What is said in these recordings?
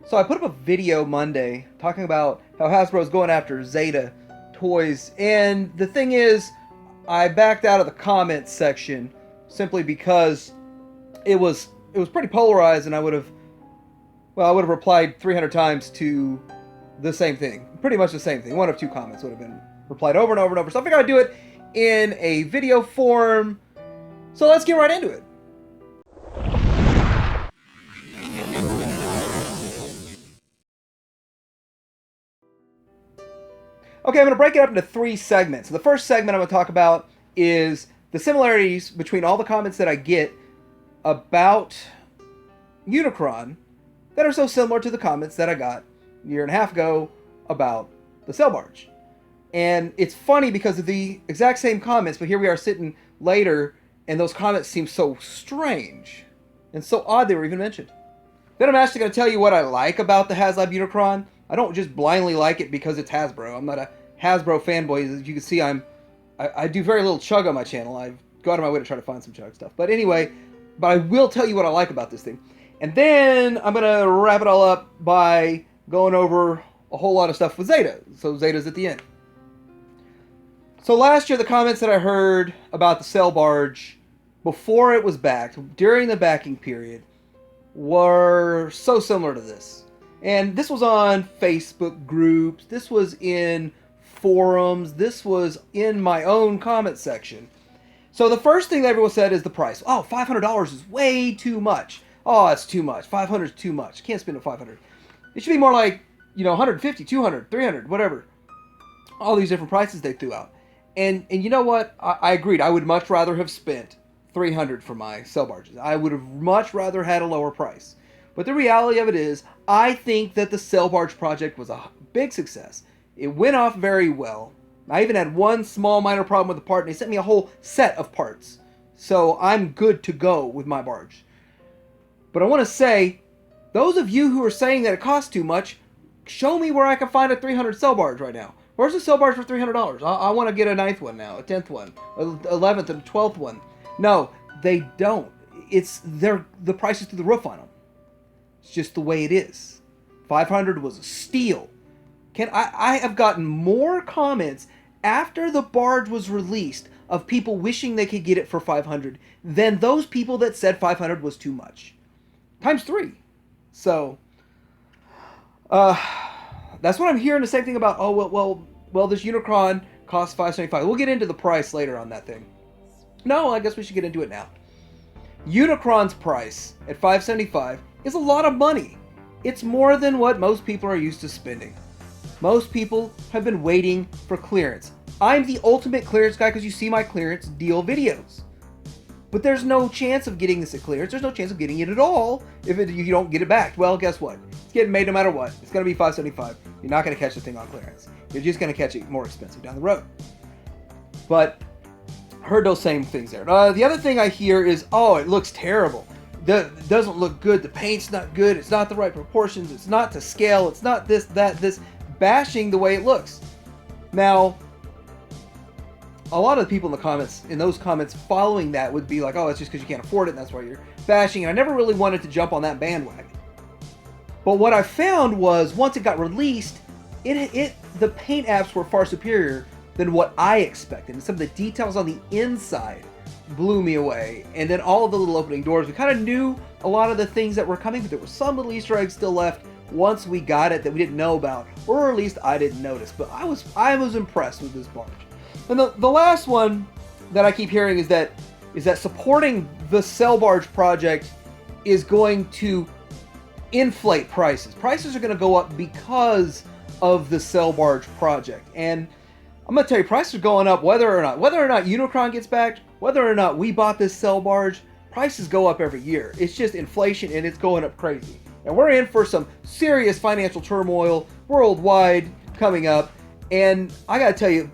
So I put up a video Monday talking about how Hasbro's going after Zeta toys, and the thing is, I backed out of the comments section simply because it was pretty polarized, and I would have replied 300 times to the same thing, pretty much the same thing. One of two comments would have been replied over and over and over. So I figured I'd do it in a video form. So let's get right into it. Okay, I'm going to break it up into three segments. So the first segment I'm going to talk about is the similarities between all the comments that I get about Unicron that are so similar to the comments that I got a year and a half ago about the sail barge. And it's funny because of the exact same comments, but here we are sitting later, and those comments seem so strange and so odd they were even mentioned. Then I'm actually going to tell you what I like about the Haslab Unicron. I don't just blindly like it because it's Hasbro. I'm not a Hasbro fanboy. As you can see, I do very little chug on my channel. I go out of my way to try to find some chug stuff. But anyway, I will tell you what I like about this thing. And then I'm going to wrap it all up by going over a whole lot of stuff with Zeta. So Zeta's at the end. So last year, the comments that I heard about the sail barge before it was backed, during the backing period, were so similar to this. And this was on Facebook groups, this was in forums, this was in my own comment section. So the first thing that everyone said is the price. Oh, $500 is way too much. Oh, it's too much. $500 is too much. Can't spend a $500. It should be more like, $150, $200, $300, whatever. All these different prices they threw out. And you know what? I agreed. I would much rather have spent $300 for my sail barges. I would have much rather had a lower price. But the reality of it is, I think that the sail barge project was a big success. It went off very well. I even had one small minor problem with the part, and they sent me a whole set of parts. So I'm good to go with my barge. But I want to say, those of you who are saying that it costs too much, show me where I can find a $300 sail barge right now. Where's a sail barge for $300? I want to get a 9th one now, a 10th one, a 11th and a 12th one. No, they don't. The price is through the roof on them. It's just the way it is. $500 was a steal. I have gotten more comments after the barge was released of people wishing they could get it for $500 than those people that said $500 was too much. Times 3. So, that's what I'm hearing. The same thing about, well, this Unicron costs $575. We'll get into the price later on that thing. No, I guess we should get into it now. Unicron's price at $575 is a lot of money. It's more than what most people are used to spending. Most people have been waiting for clearance. I'm the ultimate clearance guy because you see my clearance deal videos. But there's no chance of getting this at clearance. There's no chance of getting it at all if you don't get it back. Well, guess what? It's getting made no matter what. It's going to be $575. You're not going to catch the thing on clearance. You're just going to catch it more expensive down the road. But heard those same things there. The other thing I hear is, oh, it looks terrible. It doesn't look good. The paint's not good. It's not the right proportions. It's not to scale. It's not this, bashing the way it looks. Now, a lot of the people in the comments, in those comments following that would be like, oh, it's just because you can't afford it, and that's why you're bashing. And I never really wanted to jump on that bandwagon. But what I found was, once it got released, the paint apps were far superior than what I expected. And some of the details on the inside blew me away. And then all of the little opening doors, we kind of knew a lot of the things that were coming, but there were some little Easter eggs still left once we got it that we didn't know about, or at least I didn't notice. But I was impressed with this barge. And the last one that I keep hearing is that supporting the sail barge project is going to inflate prices. Prices are going to go up because of the sail barge project. And I'm going to tell you, prices are going up whether or not Unicron gets backed, whether or not we bought this sail barge. Prices go up every year. It's just inflation, and it's going up crazy. And we're in for some serious financial turmoil worldwide coming up. And I got to tell you,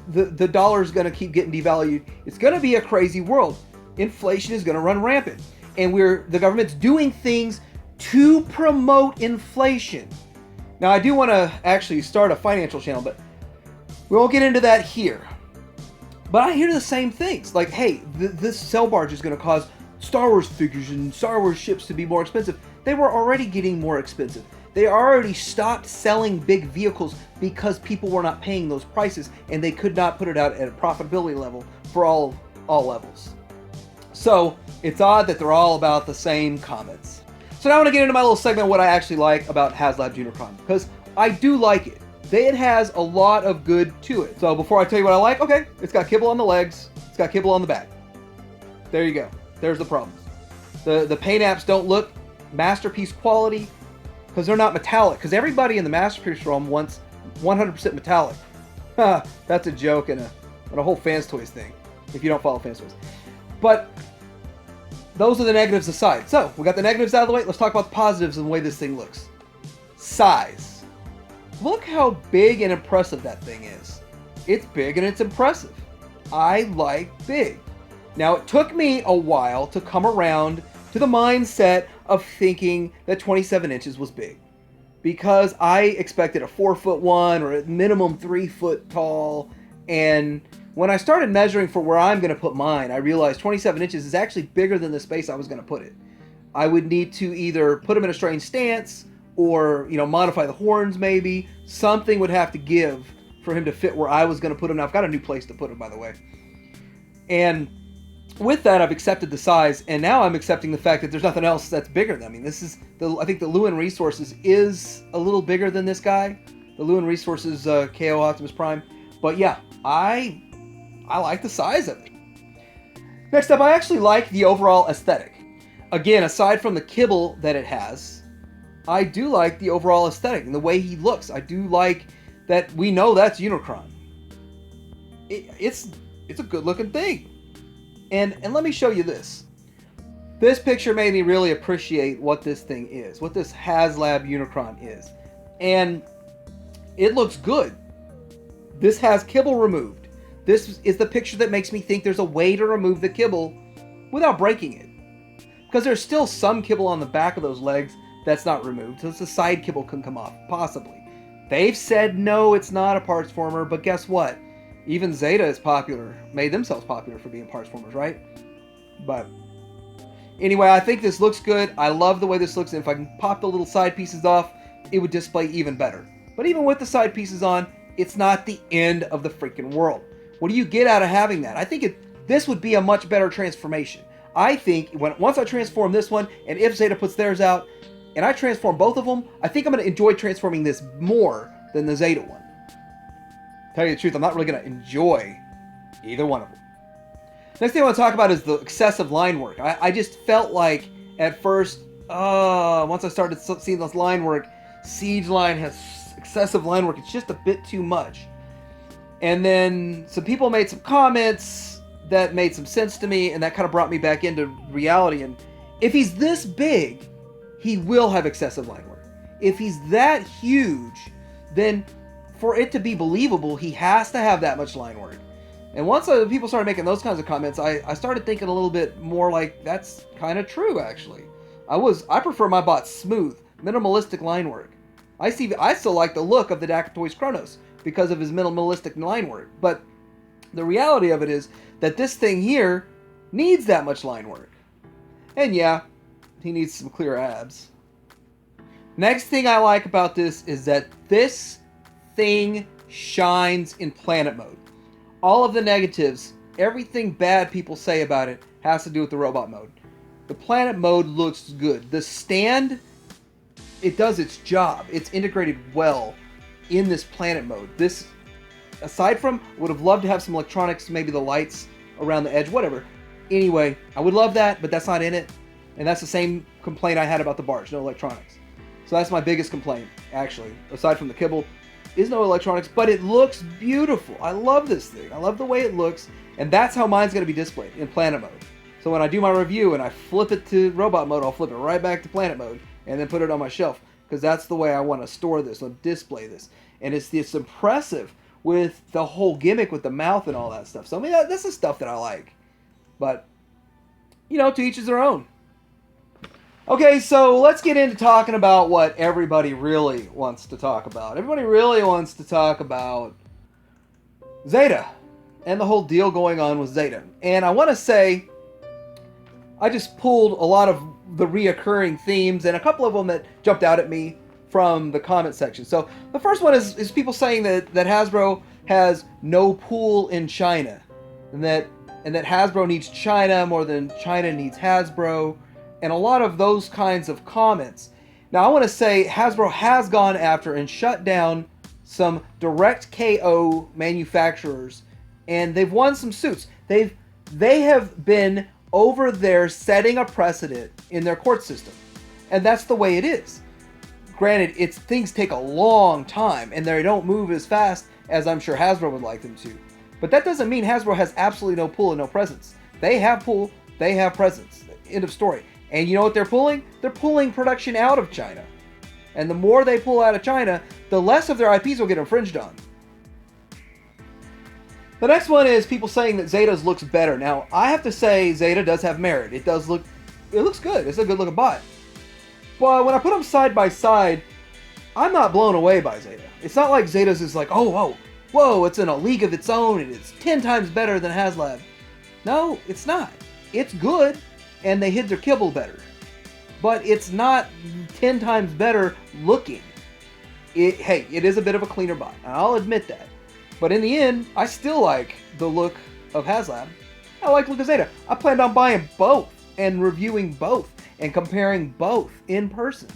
the dollar is going to keep getting devalued. It's going to be a crazy world. Inflation is going to run rampant. And the government's doing things to promote inflation. Now, I do want to actually start a financial channel, but we won't get into that here. But I hear the same things. Like, hey, this sail barge is going to cause Star Wars figures and Star Wars ships to be more expensive. They were already getting more expensive. They already stopped selling big vehicles because people were not paying those prices, and they could not put it out at a profitability level for all levels. So it's odd that they're all about the same comments. So now I want to get into my little segment of what I actually like about Haslab Unicron, because I do like it. It has a lot of good to it. So before I tell you what I like, okay, it's got kibble on the legs, it's got kibble on the back. There you go. There's the problems. The paint apps don't look masterpiece quality because they're not metallic. Because everybody in the masterpiece realm wants 100% metallic. That's a joke and a whole Fans Toys thing, if you don't follow Fans Toys. But those are the negatives aside. So we got the negatives out of the way. Let's talk about the positives and the way this thing looks. Size. Look how big and impressive that thing is. It's big and it's impressive. I like big. Now, it took me a while to come around to the mindset of thinking that 27 inches was big, because I expected a 4'1" or at minimum 3 foot tall. And when I started measuring for where I'm going to put mine, I realized 27 inches is actually bigger than the space I was going to put it. I would need to either put them in a strange stance or, modify the horns maybe. Something would have to give for him to fit where I was going to put him. Now, I've got a new place to put him, by the way. And with that, I've accepted the size, and now I'm accepting the fact that there's nothing else that's bigger than. I mean, I think the Lewin Resources is a little bigger than this guy. The Lewin Resources KO Optimus Prime. But yeah, I like the size of it. Next up, I actually like the overall aesthetic. Again, aside from the kibble that it has, I do like the overall aesthetic and the way he looks. I do like that we know that's Unicron. It's a good looking thing. And let me show you this. This picture made me really appreciate what this thing is, what this Haslab Unicron is. And it looks good. This has kibble removed. This is the picture that makes me think there's a way to remove the kibble without breaking it. Because there's still some kibble on the back of those legs that's not removed. So the side kibble can come off, possibly. They've said no, it's not a parts former, but guess what? Even Zeta is popular, made themselves popular for being parts formers, right? But anyway, I think this looks good. I love the way this looks. And if I can pop the little side pieces off, it would display even better. But even with the side pieces on, it's not the end of the freaking world. What do you get out of having that? I think this would be a much better transformation. I think once I transform this one, and if Zeta puts theirs out, and I transform both of them, I think I'm going to enjoy transforming this more than the Zeta one. Tell you the truth, I'm not really going to enjoy either one of them. Next thing I want to talk about is the excessive line work. I just felt like at first, once I started seeing this line work, Siege Line has excessive line work. It's just a bit too much. And then some people made some comments that made some sense to me, and that kind of brought me back into reality. And if he's this big, he will have excessive line work. If he's that huge, then for it to be believable, he has to have that much line work. And once people started making those kinds of comments, I started thinking a little bit more like that's kind of true, actually. I prefer my bots smooth, minimalistic line work. I still like the look of the DAC Toys Kronos because of his minimalistic line work. But the reality of it is that this thing here needs that much line work. And yeah, he needs some clear abs. Next thing I like about this is that this thing shines in planet mode. All of the negatives, everything bad people say about it has to do with the robot mode. The planet mode looks good. The stand, it does its job. It's integrated well in this planet mode. This, aside from, would have loved to have some electronics, maybe the lights around the edge, whatever. Anyway, I would love that, but that's not in it. And that's the same complaint I had about the barge, no electronics. So that's my biggest complaint, actually, aside from the kibble, is no electronics, but it looks beautiful. I love this thing. I love the way it looks, and that's how mine's going to be displayed, in planet mode. So when I do my review and I flip it to robot mode, I'll flip it right back to planet mode and then put it on my shelf, because that's the way I want to store this, or display this. And it's impressive with the whole gimmick with the mouth and all that stuff. So I mean, that's the stuff that I like. But, to each his their own. Okay, so let's get into talking about what everybody really wants to talk about. Everybody really wants to talk about Zeta and the whole deal going on with Zeta. And I want to say, I just pulled a lot of the reoccurring themes and a couple of them that jumped out at me from the comment section. So the first one is people saying that Hasbro has no pool in China, and that Hasbro needs China more than China needs Hasbro, and a lot of those kinds of comments. Now I want to say Hasbro has gone after and shut down some direct KO manufacturers, and they've won some suits. They have been over there setting a precedent in their court system, and that's the way it is. Granted, things take a long time, and they don't move as fast as I'm sure Hasbro would like them to. But that doesn't mean Hasbro has absolutely no pull and no presence. They have pull, they have presence. End of story. And you know what they're pulling? They're pulling production out of China. And the more they pull out of China, the less of their IPs will get infringed on. The next one is people saying that Zeta's looks better. Now, I have to say Zeta does have merit. It looks good. It's a good looking bot. But when I put them side by side, I'm not blown away by Zeta. It's not like Zeta's is like, oh, whoa, it's in a league of its own and it's 10 times better than Haslab. No, it's not. It's good, and they hid their kibble better. But it's not 10 times better looking. Hey, it is a bit of a cleaner bot. I'll admit that. But in the end, I still like the look of Haslab. I like the look of Zeta. I planned on buying both and reviewing both and comparing both in person.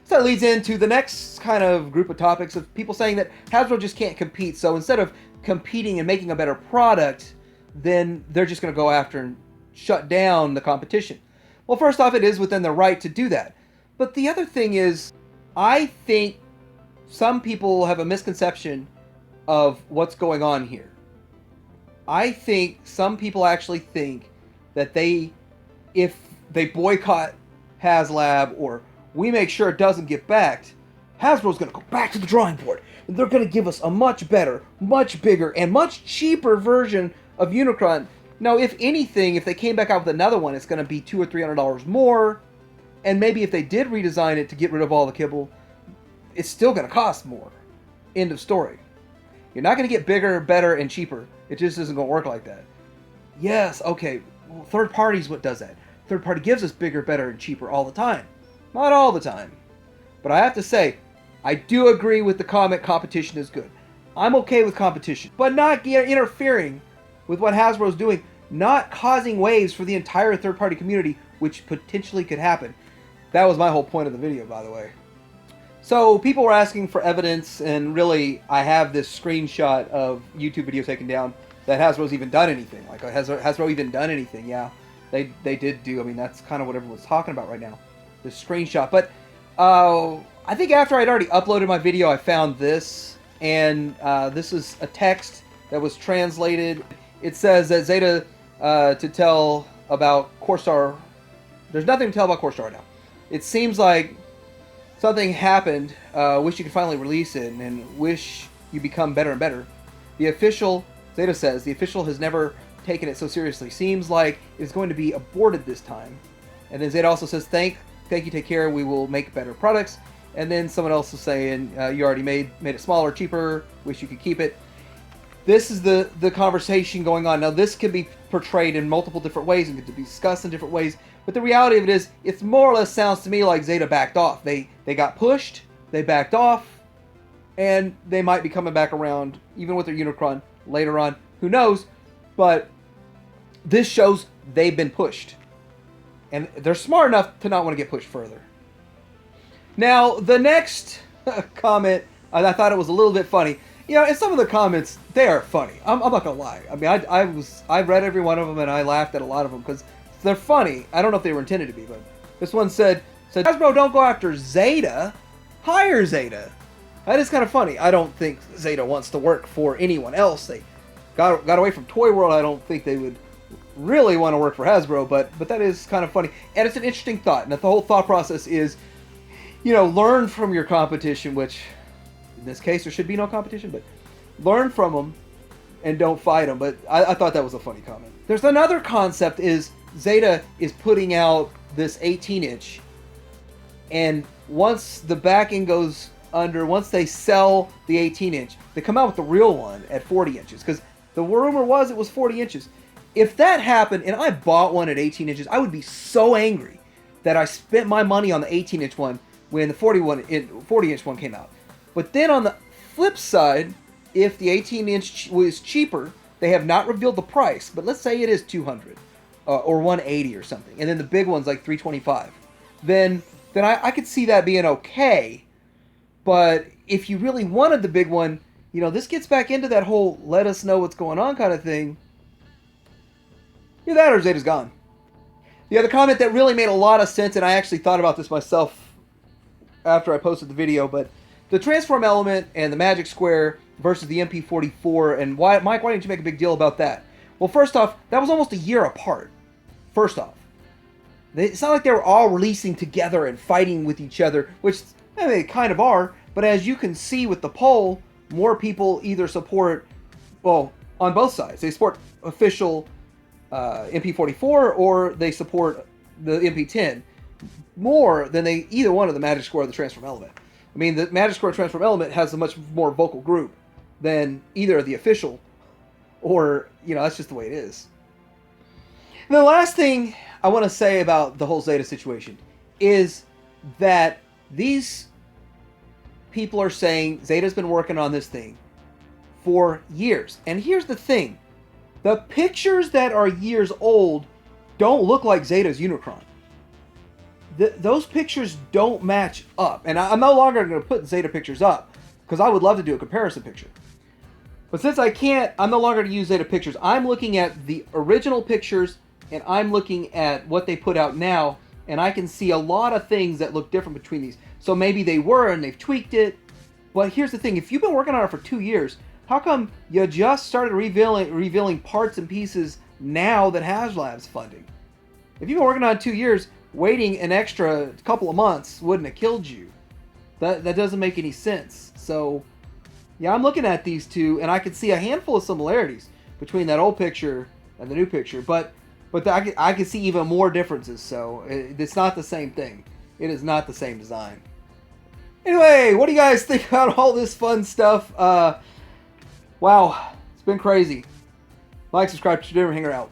So that leads into the next kind of group of topics of people saying that Hasbro just can't compete. So instead of competing and making a better product, then they're just going to go after and shut down the competition. Well, first off, it is within their right to do that. But the other thing is, I think some people have a misconception of what's going on here. I think some people actually think that if they boycott Haslab or we make sure it doesn't get backed, Hasbro's going to go back to the drawing board. And they're going to give us a much better, much bigger, and much cheaper version of Unicron. Now, if anything, if they came back out with another one, it's going to be $200 or $300 more. And maybe if they did redesign it to get rid of all the kibble, it's still going to cost more. End of story. You're not going to get bigger, better, and cheaper. It just isn't going to work like that. Yes, okay, well, third party's what does that. Third party gives us bigger, better, and cheaper all the time. Not all the time. But I have to say, I do agree with the comment competition is good. I'm okay with competition, but not interfering with what Hasbro's doing, not causing waves for the entire third-party community, which potentially could happen. That was my whole point of the video, by the way. So people were asking for evidence, and really, I have this screenshot of YouTube video taken down that Hasbro's even done anything. Like, has Hasbro even done anything? Yeah, they did do. I mean, that's kind of what everyone's talking about right now, this screenshot. But I think after I'd already uploaded my video, I found this, and this is a text that was translated. It says that Zeta to tell about Corsair. There's nothing to tell about Corsair now. It seems like something happened. Wish you could finally release it, and wish you become better and better. The official, Zeta says, the official has never taken it so seriously. Seems like it's going to be aborted this time. And then Zeta also says, thank you, take care, we will make better products. And then someone else is saying, you already made it smaller, cheaper, wish you could keep it. This is the conversation going on. Now, this can be portrayed in multiple different ways and can be discussed in different ways. But the reality of it is, it's more or less sounds to me like Zeta backed off. They got pushed, they backed off, and they might be coming back around, even with their Unicron later on. Who knows? But this shows they've been pushed. And they're smart enough to not want to get pushed further. Now, the next comment, I thought it was a little bit funny. You know, and some of the comments, they are funny. I'm not gonna lie. I mean, I read every one of them and I laughed at a lot of them because they're funny. I don't know if they were intended to be, but this one said, Hasbro, don't go after Zeta. Hire Zeta. That is kind of funny. I don't think Zeta wants to work for anyone else. They got away from Toy World. I don't think they would really want to work for Hasbro, but that is kind of funny. And it's an interesting thought. And the whole thought process is, you know, learn from your competition, which in this case there should be no competition, but learn from them and don't fight them. But I thought that was a funny comment. There's another concept is Zeta is putting out this 18-inch, and once the backing goes under, once they sell the 18-inch, they come out with the real one at 40 inches, because the rumor was it was 40 inches. If that happened and I bought one at 18 inches, I would be so angry that I spent my money on the 18-inch one when the 40-inch one came out. But then on the flip side, if the 18-inch was cheaper, they have not revealed the price, but let's say it is $200 or $180 or something, and then the big one's like $325. Then I could see that being okay. But if you really wanted the big one, you know, this gets back into that whole let us know what's going on kind of thing. Either that or Zeta's gone. The other comment that really made a lot of sense, and I actually thought about this myself after I posted the video, but the transform element and the magic square versus the MP44, and Mike, why didn't you make a big deal about that? Well, first off, that was almost a year apart. First off. It's not like they were all releasing together and fighting with each other, which I mean, they kind of are, but as you can see with the poll, more people either support, well, on both sides. They support official MP44 or they support the MP10 more than they either one of the magic square or the transform element. I mean, the magic square transform element has a much more vocal group than either the official or, you know, that's just the way it is. And the last thing I want to say about the whole Zeta situation is that these people are saying Zeta's been working on this thing for years. And here's the thing. The pictures that are years old don't look like Zeta's Unicron. Those pictures don't match up. And I'm no longer going to put Zeta pictures up because I would love to do a comparison picture. But since I can't, I'm no longer going to use Zeta pictures. I'm looking at the original pictures and I'm looking at what they put out now, and I can see a lot of things that look different between these. So maybe they were and they've tweaked it. But here's the thing. If you've been working on it for 2 years, how come you just started revealing parts and pieces now that Haslab's funding? If you've been working on it 2 years, waiting an extra couple of months wouldn't have killed you. That doesn't make any sense. So, yeah, I'm looking at these two, and I can see a handful of similarities between that old picture and the new picture. But I can see even more differences, so it's not the same thing. It is not the same design. Anyway, what do you guys think about all this fun stuff? Wow, it's been crazy. Like, subscribe, share, hanger out.